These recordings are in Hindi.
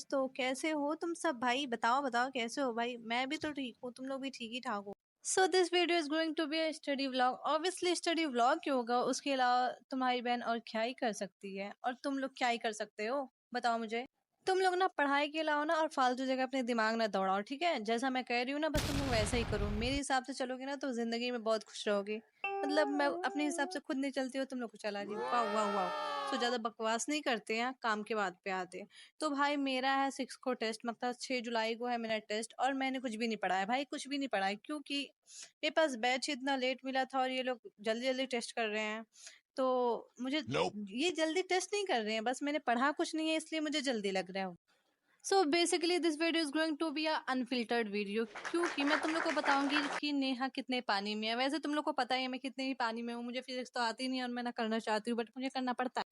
दोस्तों, कैसे हो तुम सब? भाई बताओ बताओ, कैसे हो भाई? मैं भी तो ठीक हूँ, तुम लोग भी ठीक ही ठाक हो। So this video is going to be a study vlog. Obviously study vlog क्यों होगा? उसके अलावा तुम्हारी बहन और क्या ही कर सकती है, और तुम लोग क्या ही कर सकते हो, बताओ मुझे। तुम लोग ना पढ़ाई के अलावा ना और फालतू जगह अपने दिमाग ना दौड़ाओ, ठीक है? जैसा मैं कह रही हूँ ना, बस तुम लोग वैसा ही करो। मेरे हिसाब से चलोगे ना तो जिंदगी में बहुत खुश रहोगे। मतलब मैं अपने हिसाब से खुद नहीं चलती हूँ, तुम लोग को चला रही हूँ। वाह वाह वाह। सो ज्यादा बकवास नहीं करते हैं, काम के बात पे आते हैं। तो भाई मेरा है 6 को टेस्ट, मतलब 6 जुलाई को है मेरा टेस्ट, और मैंने कुछ भी नहीं पढ़ा है भाई, कुछ भी नहीं पढ़ा है, क्योंकि मेरे पास बैच इतना लेट मिला था और ये लोग जल्दी जल्दी टेस्ट कर रहे हैं। तो मुझे ये जल्दी टेस्ट नहीं कर रहे हैं, बस मैंने पढ़ा कुछ नहीं है, इसलिए मुझे जल्दी लग रहा है। So basically this video is going to be a unfiltered video, क्योंकि मैं तुम लोग को बताऊंगी कि नेहा कितने पानी में है। वैसे तुम लोग को पता ही है मैं कितने ही पानी में हूँ, मुझे फिजिक्स तो आती नहीं और मैं ना करना चाहती हूँ, बट मुझे करना पड़ता है।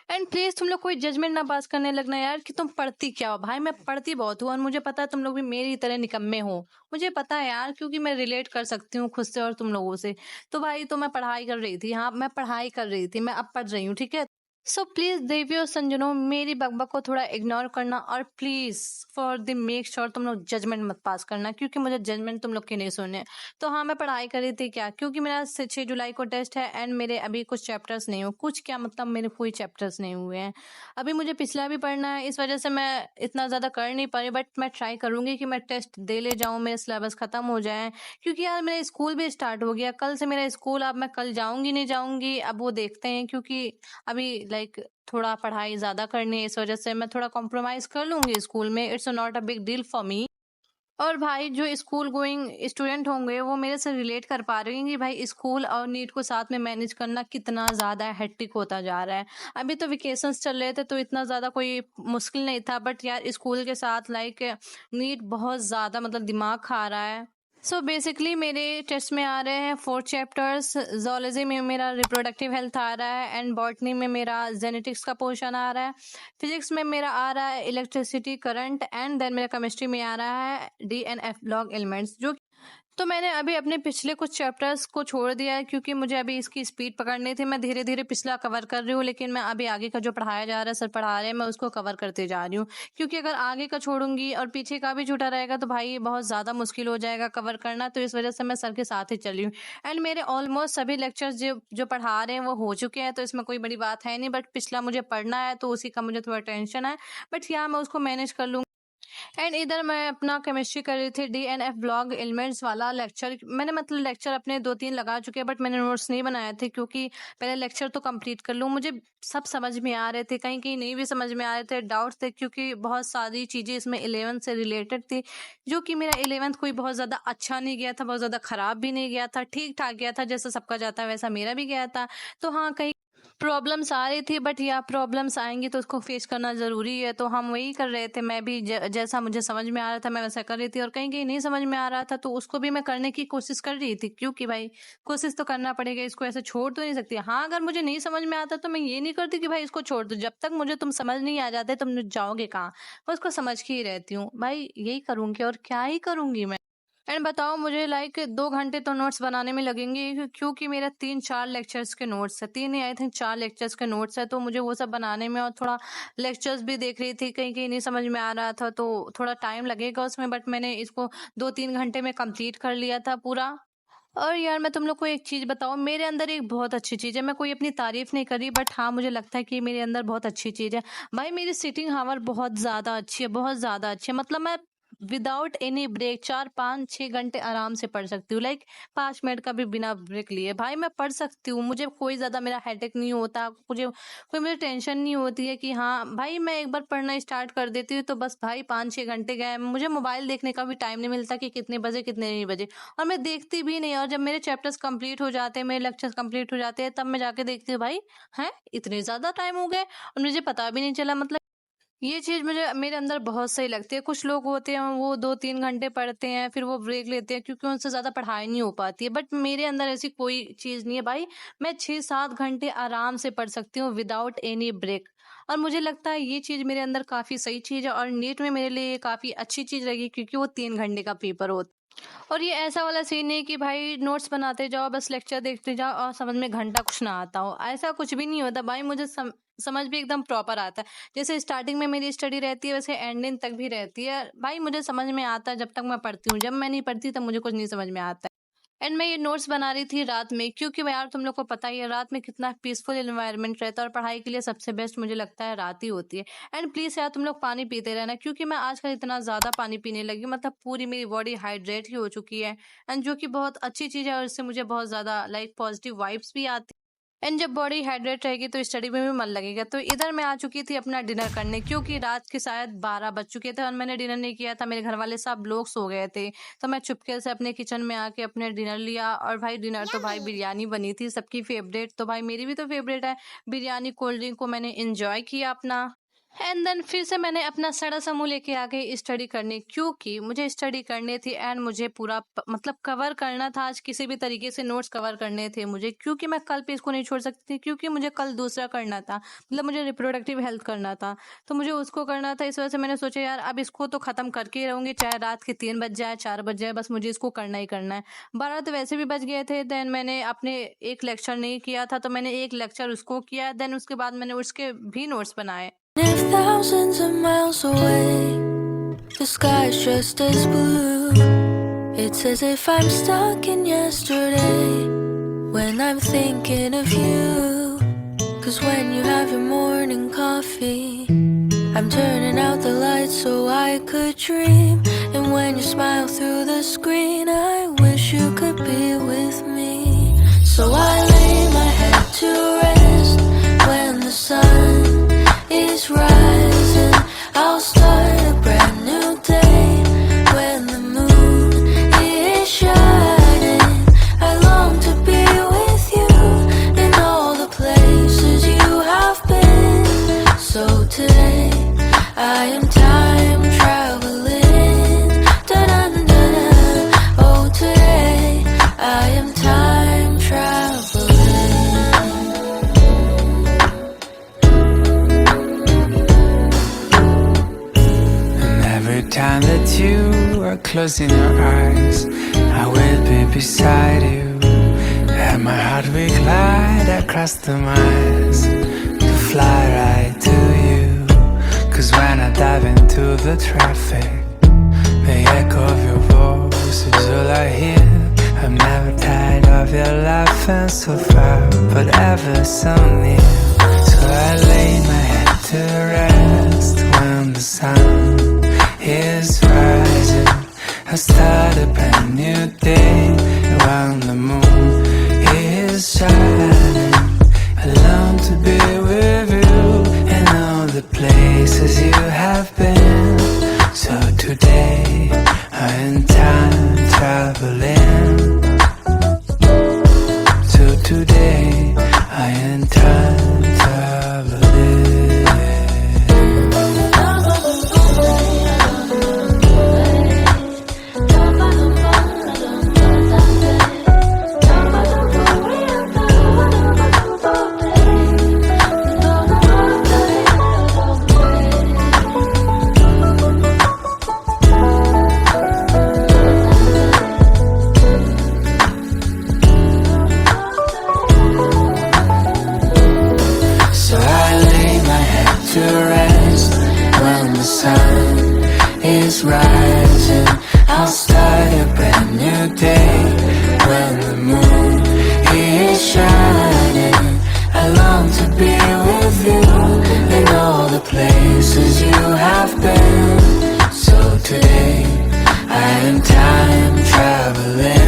एंड प्लीज तुम लोग कोई जजमेंट ना पास करने लगना यार कि तुम पढ़ती क्या हो। भाई मैं पढ़ती बहुत हूँ, और मुझे पता है तुम लोग भी मेरी तरह निकम्मे हो। मुझे पता है यार, क्योंकि मैं रिलेट कर सकती हूँ खुद से और तुम लोगों से। तो भाई तो मैं पढ़ाई कर रही थी, हाँ मैं पढ़ाई कर रही थी, मैं अब पढ़ रही हूँ, ठीक है? सो प्लीज देवियो संजनों, मेरी बकबक को थोड़ा इग्नोर करना, और please for the make sure तुम लोग जजमेंट मत पास करना, क्योंकि मुझे जजमेंट तुम लोग के नहीं सुनने। तो हाँ मैं पढ़ाई कर रही थी क्या, क्योंकि मेरा 6 जुलाई को टेस्ट है, एंड मेरे अभी कुछ चैप्टर्स नहीं हुए। कुछ क्या मतलब, मेरे कोई चैप्टर्स नहीं हुए हैं अभी। मुझे पिछला भी पढ़ना है, इस वजह से मैं इतना ज्यादा कर नहीं पा रही, बट मैं ट्राई करूंगी कि मैं टेस्ट दे ले जाऊं, मेरे सिलेबस खत्म हो जाए। क्योंकि यार मेरा स्कूल भी स्टार्ट हो गया, कल से मेरा स्कूल। अब मैं कल जाऊंगी नहीं जाऊंगी, अब वो देखते हैं, क्योंकि अभी लाइक थोड़ा पढ़ाई ज्यादा करनी है, इस वजह से मैं थोड़ा कॉम्प्रोमाइज कर लूंगी स्कूल में। It's not a big deal for me. और भाई जो स्कूल गोइंग स्टूडेंट होंगे वो मेरे से रिलेट कर पा रहे हैं कि भाई स्कूल और नीट को साथ में मैनेज करना कितना ज़्यादा हेक्टिक होता जा रहा है। अभी तो वेकेशंस चल रहे थे तो इतना ज़्यादा कोई मुश्किल नहीं था, बट यार स्कूल के साथ लाइक नीट बहुत ज़्यादा मतलब दिमाग खा रहा है। सो बेसिकली मेरे टेस्ट में आ रहे हैं 4 चैप्टर्स। जोलॉजी में मेरा रिप्रोडक्टिव हेल्थ आ रहा है, एंड बॉटनी में मेरा जेनेटिक्स का पोर्शन आ रहा है। फिजिक्स में मेरा आ रहा है इलेक्ट्रिसिटी करंट, एंड देन मेरा केमिस्ट्री में आ रहा है DNF लॉग एलिमेंट्स। जो तो मैंने अभी अपने पिछले कुछ चैप्टर्स को छोड़ दिया है, क्योंकि मुझे अभी इसकी स्पीड पकड़नी थी। मैं धीरे धीरे पिछला कवर कर रही हूँ, लेकिन मैं अभी आगे का जो पढ़ाया जा रहा है, सर पढ़ा रहे हैं, मैं उसको कवर करते जा रही हूँ। क्योंकि अगर आगे का छोड़ूंगी और पीछे का भी छूटा रहेगा तो भाई बहुत ज़्यादा मुश्किल हो जाएगा कवर करना। तो इस वजह से मैं सर के साथ ही चल रही हूँ। एंड मेरे ऑलमोस्ट सभी लेक्चर्स जो जो पढ़ा रहे हैं वो हो चुके हैं, तो इसमें कोई बड़ी बात है नहीं। बट पिछला मुझे पढ़ना है, तो उसी का मुझे थोड़ा टेंशन है, बट यार मैं उसको मैनेज कर लूँगी। एंड इधर मैं अपना केमिस्ट्री कर रही थी DNF ब्लॉग एलिमेंट्स वाला लेक्चर। मैंने मतलब लेक्चर अपने 2-3 लगा चुके हैं, बट मैंने नोट्स नहीं बनाए थे, क्योंकि पहले लेक्चर तो कंप्लीट कर लूँ। मुझे सब समझ में आ रहे थे, कहीं कहीं नहीं भी समझ में आ रहे थे, डाउट्स थे, क्योंकि बहुत सारी चीज़ें इसमें 11th से रिलेटेड थी। जो कि मेरा 11th कोई बहुत ज़्यादा अच्छा नहीं गया था, बहुत ज़्यादा ख़राब भी नहीं गया था, ठीक ठाक गया था। जैसा सबका जाता है वैसा मेरा भी गया था। तो हाँ कहीं प्रॉब्लम्स आ रही थी, बट या प्रॉब्लम्स आएंगी तो उसको फेस करना ज़रूरी है। तो हम वही कर रहे थे, मैं भी जैसा मुझे समझ में आ रहा था मैं वैसा कर रही थी, और कहीं कहीं नहीं समझ में आ रहा था तो उसको भी मैं करने की कोशिश कर रही थी, क्योंकि भाई कोशिश तो करना पड़ेगा, इसको ऐसे छोड़ तो नहीं सकती। हाँ अगर मुझे नहीं समझ में आता तो मैं ये नहीं करती कि भाई इसको छोड़ दो। जब तक मुझे तुम समझ नहीं आ जाते तुम जाओगे कहाँ? मैं उसको समझ के ही रहती हूँ भाई, यही करूँगी और क्या ही करूँगी मैं। एंड बताओ मुझे लाइक 2 घंटे तो नोट्स बनाने में लगेंगे, क्योंकि मेरा 3-4 लेक्चर्स के नोट्स है, 3 ही आई थिंक 4 लेक्चर्स के नोट्स है। तो मुझे वो सब बनाने में, और थोड़ा लेक्चर्स भी देख रही थी, कहीं कहीं नहीं समझ में आ रहा था, तो थोड़ा टाइम लगेगा उसमें। बट मैंने इसको 2-3 घंटे में कंप्लीट कर लिया था पूरा। और यार मैं तुम लोग को एक चीज बताऊं, मेरे अंदर एक बहुत अच्छी चीज है। मैं कोई अपनी तारीफ नहीं कर रही, बट हाँ मुझे लगता है कि मेरे अंदर बहुत अच्छी चीज है। भाई मेरी सिटिंग हावर बहुत ज्यादा अच्छी है, बहुत ज्यादा अच्छी है। मतलब मैं विदाउट एनी ब्रेक 4-5-6 घंटे आराम से पढ़ सकती हूँ, लाइक 5 मिनट का भी बिना ब्रेक लिए भाई मैं पढ़ सकती हूँ। मुझे कोई ज्यादा मेरा हेडेक नहीं होता, मुझे टेंशन नहीं होती है कि हाँ भाई मैं एक बार पढ़ना स्टार्ट कर देती हूँ तो बस भाई 5-6 घंटे गए। मुझे मोबाइल देखने का भी टाइम नहीं मिलता कि कितने बजे कितने नहीं बजे, और मैं देखती भी नहीं। और जब मेरे चैप्टर्स कंप्लीट हो जाते हैं, मेरे लेक्चर्स कंप्लीट हो जाते हैं, तब मैं जाके देखती हूँ भाई हैं इतने ज्यादा टाइम हो गए और मुझे पता भी नहीं चला। मतलब ये चीज मुझे मेरे अंदर बहुत सही लगती है। कुछ लोग होते हैं वो 2-3 घंटे पढ़ते हैं फिर वो ब्रेक लेते हैं, क्योंकि उनसे ज्यादा पढ़ाई नहीं हो पाती है। बट मेरे अंदर ऐसी कोई चीज नहीं है भाई, मैं 6-7 घंटे आराम से पढ़ सकती हूँ विदाउट एनी ब्रेक। और मुझे लगता है ये चीज मेरे अंदर काफी सही चीज है, और नीट में मेरे लिए काफी अच्छी चीज लगी, क्योंकि वो 3 घंटे का पेपर होता है। और ये ऐसा वाला सीन नहीं कि भाई नोट्स बनाते जाओ, बस लेक्चर देखते जाओ और समझ में घंटा कुछ ना आता हो, ऐसा कुछ भी नहीं होता भाई। मुझे समझ भी एकदम प्रॉपर आता है। जैसे स्टार्टिंग में मेरी स्टडी रहती है वैसे एंडिंग तक भी रहती है भाई। मुझे समझ में आता है जब तक मैं पढ़ती हूँ, जब मैं नहीं पढ़ती तब मुझे कुछ नहीं समझ में आता। एंड मैं ये नोट्स बना रही थी रात में, क्योंकि यार तुम लोग को पता ही है रात में कितना पीसफुल एनवायरनमेंट रहता है, और पढ़ाई के लिए सबसे बेस्ट मुझे लगता है रात ही होती है। एंड प्लीज यार तुम लोग पानी पीते रहना, क्योंकि मैं आजकल इतना ज्यादा पानी पीने लगी हूँ, मतलब पूरी मेरी बॉडी हाइड्रेट ही हो चुकी है। एंड जो कि बहुत अच्छी चीज है, और इससे मुझे बहुत ज्यादा लाइक पॉजिटिव वाइब्स भी आती। एंड जब बॉडी हाइड्रेट रहेगी तो स्टडी में भी मन लगेगा। तो इधर मैं आ चुकी थी अपना डिनर करने, क्योंकि रात के शायद 12 बज चुके थे और मैंने डिनर नहीं किया था। मेरे घर वाले सब लोग सो गए थे, तो मैं चुपके से अपने किचन में आके अपने डिनर लिया। और भाई डिनर तो भाई बिरयानी बनी थी, सबकी फेवरेट, तो भाई मेरी भी तो फेवरेट है बिरयानी। कोल्ड ड्रिंक को मैंने इंजॉय किया अपना। एंड देन फिर से मैंने अपना सारा समूह लेके आ गई स्टडी करने, क्योंकि मुझे स्टडी करनी थी। एंड मुझे पूरा मतलब कवर करना था आज, किसी भी तरीके से नोट्स कवर करने थे मुझे, क्योंकि मैं कल पे इसको नहीं छोड़ सकती थी, क्योंकि मुझे कल दूसरा करना था, मतलब मुझे रिप्रोडक्टिव हेल्थ करना था, तो मुझे उसको करना था। इस वजह से मैंने सोचा यार अब इसको तो खत्म करके ही रहूंगी, चाहे रात के 3 बज जाए 4 बज जाए, बस मुझे इसको करना ही करना है। 12 तो वैसे भी बज गए थे। देन मैंने अपने एक लेक्चर नहीं किया था, तो मैंने एक लेक्चर उसको किया। देन उसके बाद मैंने उसके भी नोट्स बनाए। If thousands of miles away, the sky's just as blue. It's as if I'm stuck in yesterday when I'm thinking of you. 'Cause when you have your morning coffee, I'm turning out the lights so I could dream. And when you smile through the screen, I wish you could be with me. So I lay my head to rest when the sun is rising. I'll start a brand new day when the moon is shining. I long to be with you in all the places you have been. So today I am time traveling. Da-da-da-da. Oh, today I am time traveling. Every time that you are closing your eyes, I will be beside you, and my heart will glide across the miles to fly right to you. 'Cause when I dive into the traffic, the echo of your voice is all I hear. I'm never tired of your laughing so far, but ever so near. So I lay my head to rest when the sun is rising. I start a brand new day when the moon is shining. I long to be with you in all the places you have been. So today I am time traveling. So today I am time traveling. So I lay my head to rest when the sun is rising. I'll start a brand new day when the moon is shining. I long to be with you in all the places you have been. So today I am time traveling.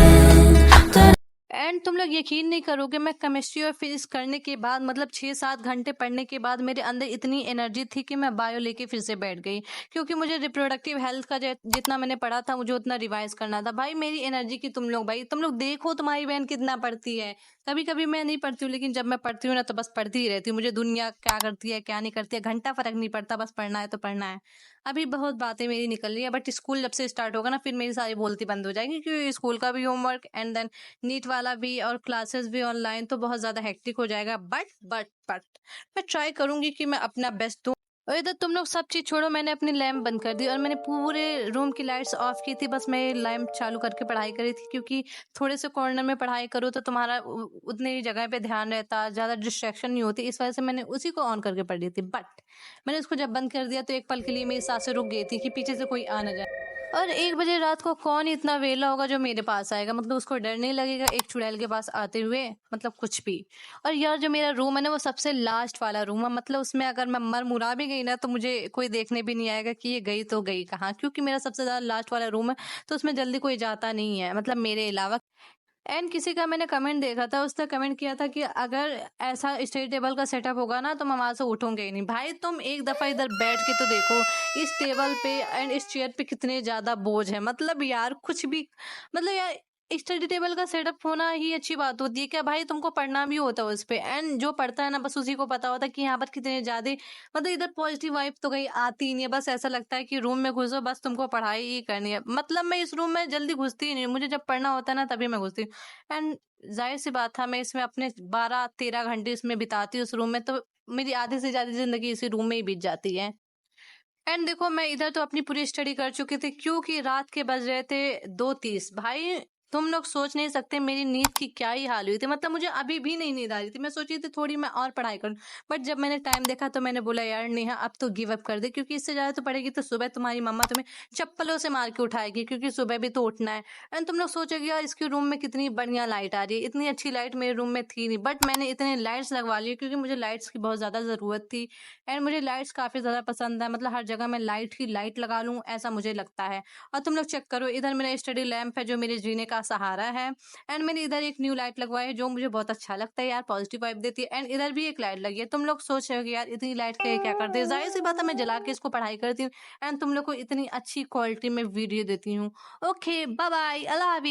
And तुम लोग यकीन नहीं करोगे, मैं केमिस्ट्री और फिजिक्स करने के बाद मतलब 6-7 घंटे पढ़ने के बाद मेरे अंदर इतनी एनर्जी थी कि मैं बायो लेके फिर से बैठ गई, क्योंकि मुझे रिप्रोडक्टिव हेल्थ का जितना मैंने पढ़ा था मुझे उतना रिवाइज करना था। भाई मेरी एनर्जी की तुम लोग, भाई तुम लोग देखो तुम्हारी बहन कितना पढ़ती है। कभी कभी मैं नहीं पढ़ती हूँ, लेकिन जब मैं पढ़ती हूँ ना तो बस पढ़ती ही रहती हूँ। मुझे दुनिया क्या करती है क्या नहीं करती है घंटा फर्क नहीं पड़ता, बस पढ़ना है तो पढ़ना है। अभी बहुत बातें मेरी निकल रही है, बट स्कूल जब से स्टार्ट होगा ना फिर मेरी सारी बोलती बंद हो जाएगी, क्योंकि स्कूल का भी होमवर्क एंड देन नीट वाला भी और क्लासेस भी ऑनलाइन, तो बहुत ज़्यादा हेक्टिक हो जाएगा। बट मैं ट्राई करूंगी कि मैं अपना बेस्ट दूं। और इधर तुम लोग सब चीज़ छोड़ो, मैंने अपनी लैंप बंद कर दी और मैंने पूरे रूम की लाइट्स ऑफ की थी। बस मैं लैंप चालू करके पढ़ाई करी थी, क्योंकि थोड़े से कॉर्नर में पढ़ाई करो तो तुम्हारा उतनी ही जगह पे ध्यान रहता, ज़्यादा डिस्ट्रैक्शन नहीं होती। इस वजह से मैंने उसी को ऑन करके पढ़ ली थी। बट मैंने उसको जब बंद कर दिया तो एक पल के लिए मेरी सांसें रुक गई थी कि पीछे से कोई आ ना जाए। और 1 बजे रात को कौन इतना वेला होगा जो मेरे पास आएगा? मतलब उसको डर नहीं लगेगा एक चुड़ैल के पास आते हुए? मतलब कुछ भी। और यार जो मेरा रूम है ना, वो सबसे लास्ट वाला रूम है। मतलब उसमें अगर मैं मर-मुरा भी गई ना तो मुझे कोई देखने भी नहीं आएगा कि ये गई तो गई कहाँ? क्योंकि मेरा सबसे ज़्यादा लास्ट वाला रूम है, तो उसमें जल्दी कोई जाता नहीं है, मतलब मेरे अलावा। एंड किसी का मैंने कमेंट देखा था, उसने कमेंट किया था कि अगर ऐसा स्टडी टेबल का सेटअप होगा ना तो मैं वहाँ से उठूंगी ही नहीं। भाई तुम एक दफ़ा इधर बैठ के तो देखो, इस टेबल पे एंड इस चेयर पे कितने ज़्यादा बोझ है। मतलब यार कुछ भी, मतलब यार स्टडी टेबल का सेटअप होना ही अच्छी बात होती है क्या भाई? तुमको पढ़ना भी होता है उस पे, एंड जो पढ़ता है ना बस उसी को पता होता है कि यहाँ पर कितने ज़्यादा, मतलब इधर पॉजिटिव वाइब तो कहीं आती ही नहीं है। बस ऐसा लगता है कि रूम में घुसो, बस तुमको पढ़ाई ही करनी है। मतलब मैं इस रूम में जल्दी घुसती ही नहीं, मुझे जब पढ़ना होता है ना तभी मैं घुसती हूँ। एंड जाहिर सी बात था, मैं इसमें अपने 12-13 घंटे इसमें बिताती हूँ उस रूम में, तो मेरी आधी से ज़्यादा ज़िंदगी इसी रूम में ही बीत जाती है। एंड देखो मैं इधर तो अपनी पूरी स्टडी कर चुकी थी, क्योंकि रात के बज रहे थे 2:30। भाई तुम लोग सोच नहीं सकते मेरी नींद की क्या ही हाल हुई थी। मतलब मुझे अभी भी नहीं नींद आ रही थी, मैं सोची थी थोड़ी मैं और पढ़ाई करूं, बट जब मैंने टाइम देखा तो मैंने बोला यार नेहा अब तो गिव अप कर दे, क्योंकि इससे ज़्यादा तो पढ़ेगी तो सुबह तुम्हारी मम्मा तुम्हें चप्पलों से मार के उठाएगी, क्योंकि सुबह भी तो उठना है। एंड तुम लोग सोचोगे यार इसके रूम में कितनी बढ़िया लाइट आ रही है, इतनी अच्छी लाइट मेरे रूम में थी नहीं, बट मैंने इतने लाइट्स लगवा ली क्योंकि मुझे लाइट्स की बहुत ज़्यादा ज़रूरत थी। एंड मुझे लाइट्स काफ़ी ज़्यादा पसंद है, मतलब हर जगह मैं लाइट ही लाइट लगा लूँ ऐसा मुझे लगता है। और तुम लोग चेक करो, इधर मेरा स्टडी लैंप है जो मेरे जीने का सहारा है। एंड मैंने इधर एक न्यू लाइट लगवाई है जो मुझे बहुत अच्छा लगता है यार, पॉजिटिव वाइब देती है। एंड इधर भी एक लाइट लगी है। तुम लोग सोच रहे हो कि यार इतनी लाइट का ये क्या करते हैं? जाहिर सी बात है मैं जला के इसको पढ़ाई करती हूँ एंड तुम लोग को इतनी अच्छी क्वालिटी में वीडियो देती हूँ। ओके बाय बाय, अल्लाह हाफिज़।